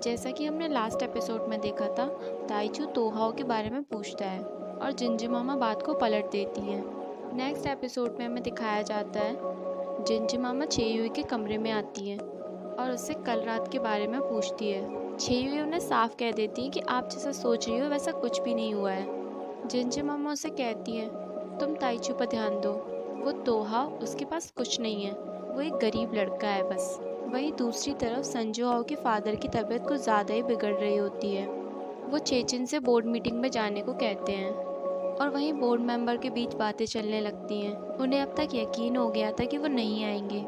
जैसा कि हमने लास्ट एपिसोड में देखा था, ताइचू तोहाओ के बारे में पूछता है और जिंजिमामा बात को पलट देती है। नेक्स्ट एपिसोड में हमें दिखाया जाता है जिंजिमामा चेयुई के कमरे में आती है और उससे कल रात के बारे में पूछती है। चेयुई उन्हें साफ कह देती है कि आप जैसा सोच रही हो वैसा कुछ भी नहीं हुआ है। जिंजिमामा उसे कहती है, तुम ताइचू पर ध्यान दो, वो तोहाओ उसके पास कुछ नहीं है, वो एक गरीब लड़का है बस। वहीं दूसरी तरफ संजू के फादर की तबीयत कुछ ज़्यादा ही बिगड़ रही होती है। वो चेचिन से बोर्ड मीटिंग में जाने को कहते हैं और वहीं बोर्ड मेंबर के बीच बातें चलने लगती हैं। उन्हें अब तक यकीन हो गया था कि वो नहीं आएंगे।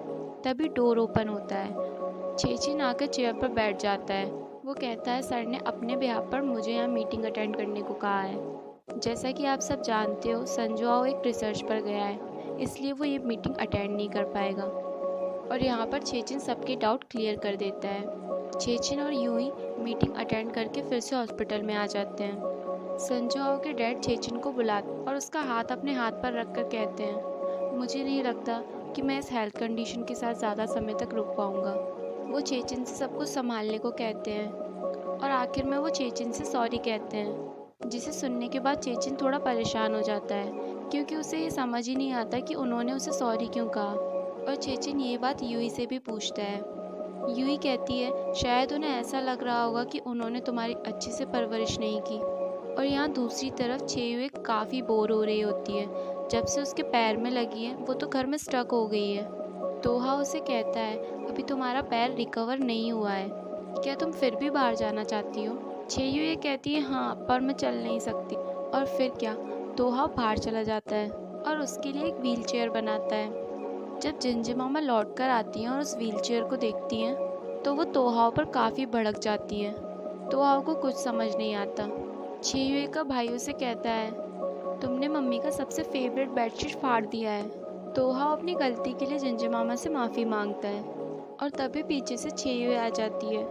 तभी डोर ओपन होता है। चेचिन आकर चेयर पर बैठ जाता है। वो कहता है, सर ने अपने बिहाफ पर मुझे यहाँ मीटिंग अटेंड करने को कहा है। जैसा कि आप सब जानते हो, संजू एक रिसर्च पर गया है, इसलिए वो ये मीटिंग अटेंड नहीं कर पाएगा। और यहाँ पर चेचिन सबके डाउट क्लियर कर देता है। चेचिन और यूई मीटिंग अटेंड करके फिर से हॉस्पिटल में आ जाते हैं। संजू के डैड चेचिन को बुलाते और उसका हाथ अपने हाथ पर रखकर कहते हैं, मुझे नहीं लगता कि मैं इस हेल्थ कंडीशन के साथ ज़्यादा समय तक रुक पाऊँगा। वो चेचिन से सब कुछ संभालने को कहते हैं और आखिर में वो चेचिन से सॉरी कहते हैं, जिसे सुनने के बाद चेचिन थोड़ा परेशान हो जाता है क्योंकि उसे ये समझ ही नहीं आता कि उन्होंने उसे सॉरी क्यों कहा। और चेचिन ये बात यूई से भी पूछता है। यूई कहती है, शायद उन्हें ऐसा लग रहा होगा कि उन्होंने तुम्हारी अच्छे से परवरिश नहीं की। और यहाँ दूसरी तरफ चेयुए काफ़ी बोर हो रही होती है। जब से उसके पैर में लगी है वो तो घर में स्टक हो गई है। तोहा उसे कहता है, अभी तुम्हारा पैर रिकवर नहीं हुआ है, क्या तुम फिर भी बाहर जाना चाहती हो? चेयुए कहती है, हाँ पर मैं चल नहीं सकती। और फिर क्या, तोहा बाहर चला जाता है और उसके लिए एक व्हील चेयर बनाता है। जब जिंजिमामा लौट कर आती हैं और उस व्हीलचेयर को देखती हैं तो वो तोहाओ पर काफ़ी भड़क जाती हैं। तोहाओ को कुछ समझ नहीं आता। चेयुए का भाई उसे कहता है, तुमने मम्मी का सबसे फेवरेट बेडशीट फाड़ दिया है। तोहाओ अपनी गलती के लिए जिंजिमामा से माफ़ी मांगता है और तभी पीछे से चेयुए आ जाती है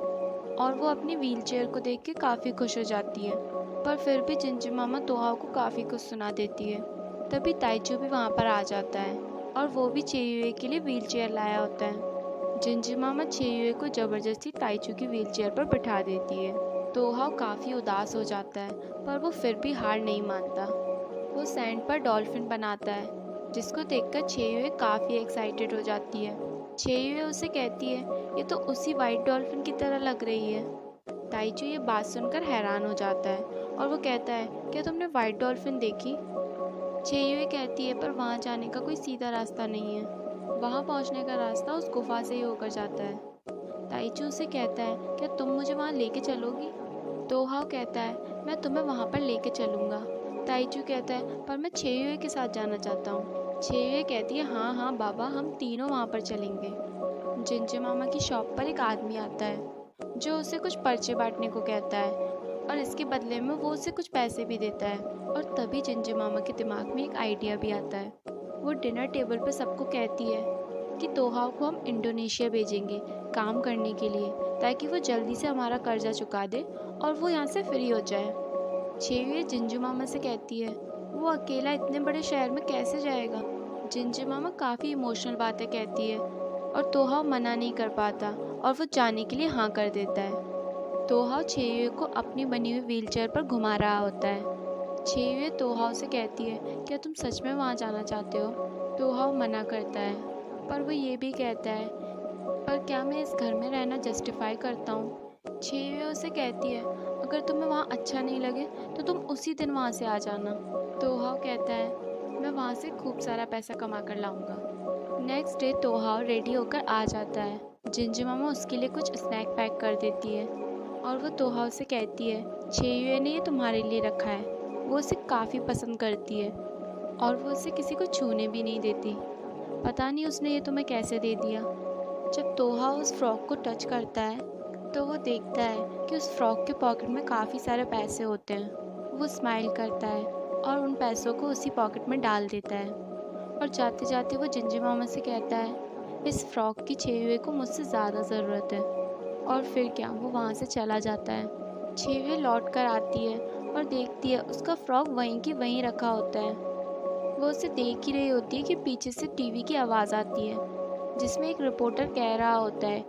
और वो अपनी व्हीलचेयर को देख के काफ़ी खुश हो जाती है। पर फिर भी जिंजिमामा तोहाओ को काफ़ी कुछ सुना देती है। तभी ताइचू भी वहाँ पर आ जाता है और वो भी चेयुए के लिए व्हीलचेयर लाया होता है। जिंजिमामा चेयुए को ज़बरदस्ती ताइचू की व्हीलचेयर पर बिठा देती है। तोहाओ काफ़ी उदास हो जाता है पर वो फिर भी हार नहीं मानता। वो सैंड पर डॉल्फिन बनाता है जिसको देखकर चेयुए काफ़ी एक्साइटेड हो जाती है। चेयुए उसे कहती है, ये तो उसी वाइट डॉल्फिन की तरह लग रही है। ताइचू ये बात सुनकर हैरान हो जाता है और वो कहता है, क्या तुमने वाइट डॉल्फिन देखी? चेयुए कहती है, पर वहाँ जाने का कोई सीधा रास्ता नहीं है, वहाँ पहुँचने का रास्ता उस गुफा से ही होकर जाता है। ताइचू से कहता है, क्या तुम मुझे वहाँ लेके चलोगी? तोहाओ कहता है, मैं तुम्हें वहाँ पर लेके चलूँगा। ताइचू कहता है, पर मैं चेयुए के साथ जाना चाहता हूँ। चेयुए कहती है, हाँ हाँ बाबा, हम तीनों वहाँ पर चलेंगे। जिंजिमामा की शॉप पर एक आदमी आता है जो उसे कुछ पर्चे बांटने को कहता है और इसके बदले में वो उसे कुछ पैसे भी देता है। और तभी जिंजिमामा के दिमाग में एक आइडिया भी आता है। वो डिनर टेबल पर सबको कहती है कि तोहाओ को हम इंडोनेशिया भेजेंगे काम करने के लिए, ताकि वो जल्दी से हमारा कर्जा चुका दे और वो यहाँ से फ्री हो जाए। चेयुए जिंजिमामा से कहती है, वो अकेला इतने बड़े शहर में कैसे जाएगा? जिंजिमामा काफ़ी इमोशनल बातें कहती है और तोहाओ मना नहीं कर पाता और वो जाने के लिए हाँ कर देता है। तोहाओ चेयुए को अपनी बनी हुई व्हीलचेयर पर घुमा रहा होता है। चेयुए तोहाओ से कहती है, क्या तुम सच में वहाँ जाना चाहते हो? तोहाओ मना करता है पर वो ये भी कहता है, पर क्या मैं इस घर में रहना जस्टिफाई करता हूँ? चेयुए उसे कहती है, अगर तुम्हें वहाँ अच्छा नहीं लगे तो तुम उसी दिन वहाँ से आ जाना। तोहाओ कहता है, मैं वहाँ से खूब सारा पैसा कमा कर लाऊंगा। नेक्स्ट डे तोहाओ रेडी होकर आ जाता है। जिंजिमामा उसके लिए कुछ स्नैक पैक कर देती है और वो तोहाओ से कहती है, चेयुए ने ये तुम्हारे लिए रखा है। वो उसे काफ़ी पसंद करती है और वो उसे किसी को छूने भी नहीं देती। पता नहीं उसने ये तुम्हें कैसे दे दिया। जब तोहाओ उस फ्रॉक को टच करता है तो वो देखता है कि उस फ्रॉक के पॉकेट में काफ़ी सारे पैसे होते हैं। वो स्माइल करता है और उन पैसों को उसी पॉकेट में डाल देता है और जाते जाते वो जिंजिमामा से कहता है, इस फ्रॉक की चेयुए को मुझसे ज़्यादा ज़रूरत है। और फिर क्या, वो वहाँ से चला जाता है। चेयुए लौट कर आती है और देखती है उसका फ्रॉक वहीं की वहीं रखा होता है। वो उसे देख ही रही होती है कि पीछे से टीवी की आवाज़ आती है जिसमें एक रिपोर्टर कह रहा होता है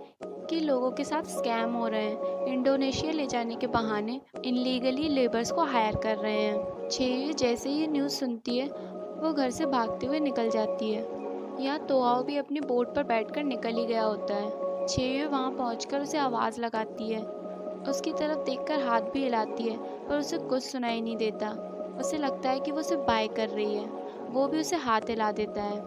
कि लोगों के साथ स्कैम हो रहे हैं। इंडोनेशिया ले जाने के बहाने इनलीगली लेबर्स को हायर कर रहे हैं। छेयुए जैसे ही ये न्यूज़ सुनती है वो घर से भागते हुए निकल जाती है। यहाँ तोहाओ भी अपनी बोट पर बैठकर निकल ही गया होता है। छेयुए वहाँ पहुँचकर उसे आवाज़ लगाती है, उसकी तरफ देखकर हाथ भी हिलाती है, पर उसे कुछ सुनाई नहीं देता। उसे लगता है कि वो उसे बाय कर रही है। वो भी उसे हाथ हिला देता है।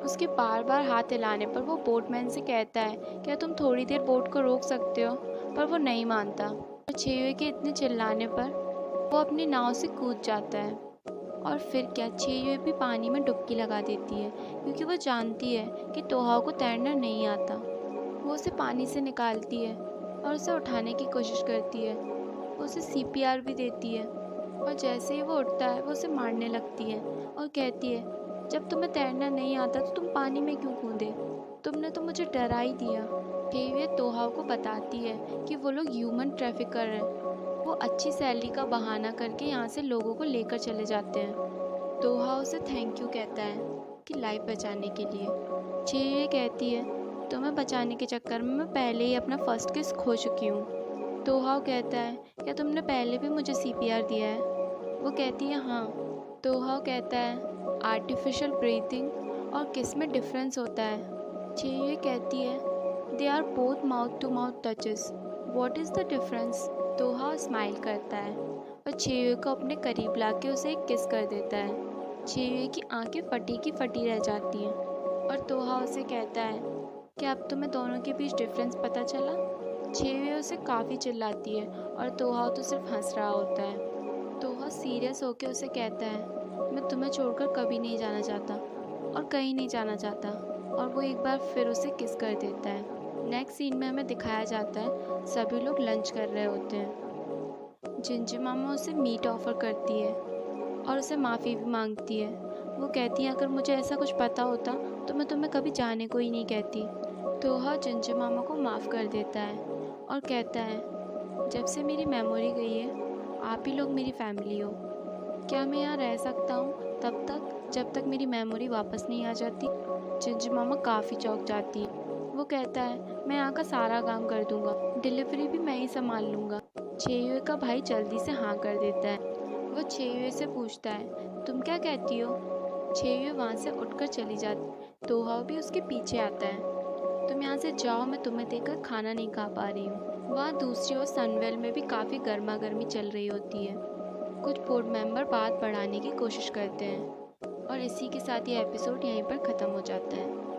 उसके बार बार हाथ हिलाने पर वो बोटमैन से कहता है, क्या तुम थोड़ी देर बोट को रोक सकते हो, पर वो नहीं मानता। और छेयुए के इतने चिल्लाने पर वो अपनी नाव से कूद जाता है। और फिर क्या, छेयुए भी पानी में डुबकी लगा देती है, क्योंकि वो जानती है कि तोहाओ को तैरना नहीं आता। वो उसे पानी से निकालती है और उसे उठाने की कोशिश करती है। वो उसे सीपीआर भी देती है, और जैसे ही वो उठता है वो उसे मारने लगती है और कहती है, जब तुम्हें तैरना नहीं आता तो तुम पानी में क्यों कूदे, तुमने तो मुझे डरा ही दिया। छेयुए तोहाओ को बताती है कि वो लोग ह्यूमन ट्रैफिकर हैं। वो अच्छी सैलरी का बहाना करके यहाँ से लोगों को लेकर चले जाते हैं। तोहा उसे थैंक यू कहता है कि लाइफ बचाने के लिए। छेयुए कहती है, तुम्हें बचाने के चक्कर में मैं पहले ही अपना फर्स्ट किस खो चुकी हूँ। तोहाओ कहता है, क्या तुमने पहले भी मुझे सीपीआर दिया है? वो कहती है हाँ। तोहाओ कहता है, आर्टिफिशियल ब्रीथिंग और किस में डिफरेंस होता है? छेयुए कहती है, they are both mouth to mouth touches, what is the difference? तोहाओ स्माइल करता है और छेयुए को अपने करीब लाके उसे एक किस कर देता है। छेयुए की आंखें फटी की फटी रह जाती हैं और तोहाओ उसे कहता है, क्या अब तुम्हें दोनों के बीच डिफरेंस पता चला? छेयुए उसे काफ़ी चिल्लाती है और तोहाओ तो सिर्फ हंस रहा होता है। तोहा सीरियस होकर उसे कहता है, मैं तुम्हें छोड़कर कभी नहीं जाना चाहता और कहीं नहीं जाना चाहता। और वो एक बार फिर उसे किस कर देता है। नेक्स्ट सीन में हमें दिखाया जाता है सभी लोग लंच कर रहे होते हैं। जिंजिमामा उसे मीट ऑफर करती है और उसे माफ़ी भी मांगती है। वो कहती है, अगर मुझे ऐसा कुछ पता होता तो मैं तुम्हें कभी जाने को ही नहीं कहती। तोहा जिंजिमामा को माफ़ कर देता है और कहता है, जब से मेरी मेमोरी गई है आप ही लोग मेरी फैमिली हो। क्या मैं यहाँ रह सकता हूँ तब तक जब तक मेरी मेमोरी वापस नहीं आ जाती? जिंजिमामा काफ़ी चौंक जाती है। वो कहता है, मैं यहाँ का सारा काम कर दूंगा, डिलीवरी भी मैं ही संभाल लूँगा। छेयुए का भाई जल्दी से हाँ कर देता है। वो छेयुए से पूछता है, तुम क्या कहती हो? छेयुए वहाँ से उठकर चली जाती। तोहाओ भी उसके पीछे आता है। तुम यहाँ से जाओ, मैं तुम्हें देखकर खाना नहीं खा पा रही हूँ। वहाँ दूसरी ओर सनवेल में भी काफ़ी गर्मा गर्मी चल रही होती है। कुछ बोर्ड मेंबर बात बढ़ाने की कोशिश करते हैं और इसी के साथ ये एपिसोड यहीं पर ख़त्म हो जाता है।